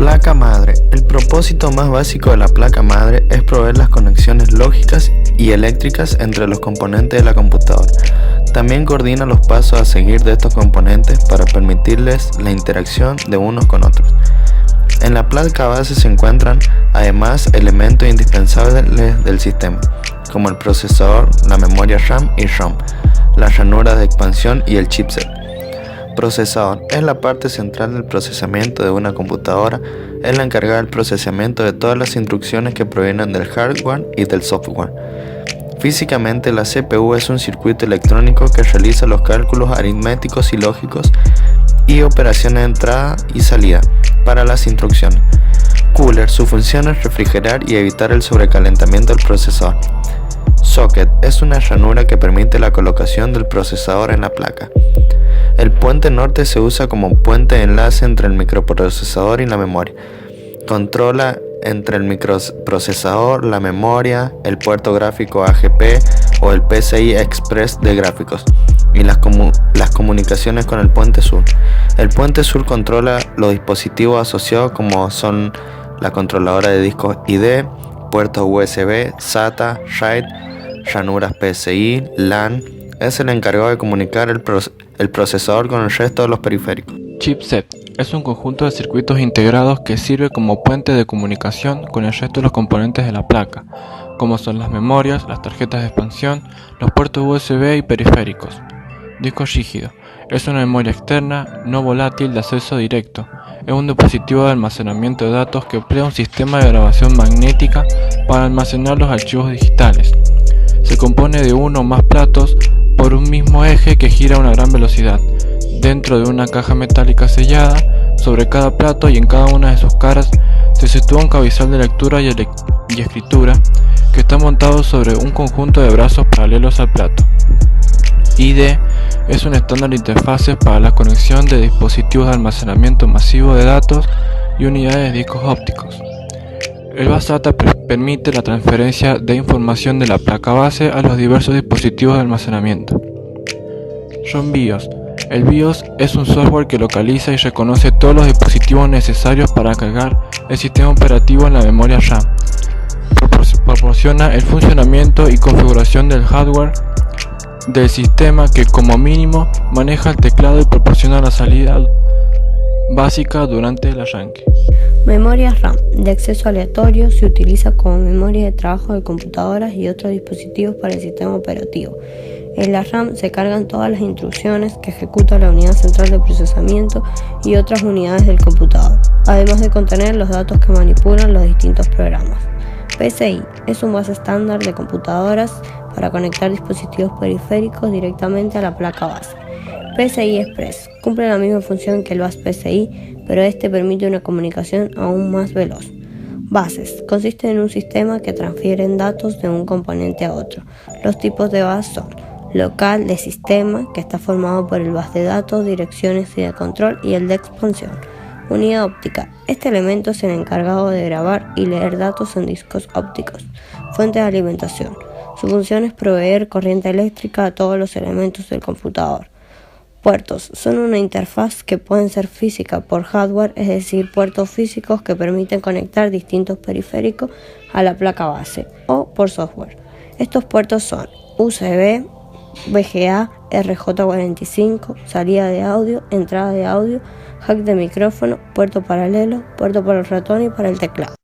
Placa madre. El propósito más básico de la placa madre es proveer las conexiones lógicas y eléctricas entre los componentes de la computadora. También coordina los pasos a seguir de estos componentes para permitirles la interacción de unos con otros. En la placa base se encuentran además elementos indispensables del sistema, como el procesador, la memoria RAM y ROM, las ranuras de expansión y el chipset. Procesador es la parte central del procesamiento de una computadora, es la encargada del procesamiento de todas las instrucciones que provienen del hardware y del software. Físicamente, la CPU es un circuito electrónico que realiza los cálculos aritméticos y lógicos y operaciones de entrada y salida para las instrucciones. Cooler, su función es refrigerar y evitar el sobrecalentamiento del procesador. Socket es una ranura que permite la colocación del procesador en la placa. El puente norte se usa como puente de enlace entre el microprocesador y la memoria. Controla entre el microprocesador, la memoria, el puerto gráfico AGP o el PCI Express de gráficos y las comunicaciones con el puente sur. El puente sur controla los dispositivos asociados como son la controladora de discos ID, puertos USB, SATA, RAID, ranuras PCI, LAN. Es el encargado de comunicar el procesador con el resto de los periféricos. Chipset es un conjunto de circuitos integrados que sirve como puente de comunicación con el resto de los componentes de la placa, como son las memorias, las tarjetas de expansión, los puertos USB y periféricos. Disco rígido es una memoria externa, no volátil de acceso directo. Es un dispositivo de almacenamiento de datos que emplea un sistema de grabación magnética para almacenar los archivos digitales. Se compone de uno o más platos por un mismo eje que gira a una gran velocidad, dentro de una caja metálica sellada. Sobre cada plato y en cada una de sus caras se sitúa un cabezal de lectura y escritura que está montado sobre un conjunto de brazos paralelos al plato. ID es un estándar de interfaces para la conexión de dispositivos de almacenamiento masivo de datos y unidades de discos ópticos. El bus data permite la transferencia de información de la placa base a los diversos dispositivos de almacenamiento. ROM BIOS. El BIOS es un software que localiza y reconoce todos los dispositivos necesarios para cargar el sistema operativo en la memoria RAM. Proporciona el funcionamiento y configuración del hardware del sistema que como mínimo maneja el teclado y proporciona la salida básica durante el arranque. Memoria RAM de acceso aleatorio se utiliza como memoria de trabajo de computadoras y otros dispositivos para el sistema operativo. En la RAM se cargan todas las instrucciones que ejecuta la unidad central de procesamiento y otras unidades del computador, además de contener los datos que manipulan los distintos programas. PCI es un base estándar de computadoras para conectar dispositivos periféricos directamente a la placa base. PCI Express cumple la misma función que el bus PCI, pero este permite una comunicación aún más veloz. Bases consiste en un sistema que transfiere datos de un componente a otro. Los tipos de bus son local de sistema, que está formado por el bus de datos, direcciones y de control, y el de expansión. Unidad óptica. Este elemento es el encargado de grabar y leer datos en discos ópticos. Fuente de alimentación. Su función es proveer corriente eléctrica a todos los elementos del computador. Puertos son una interfaz que pueden ser física por hardware, es decir, puertos físicos que permiten conectar distintos periféricos a la placa base, o por software. Estos puertos son USB, VGA, RJ45, salida de audio, entrada de audio, jack de micrófono, puerto paralelo, puerto para el ratón y para el teclado.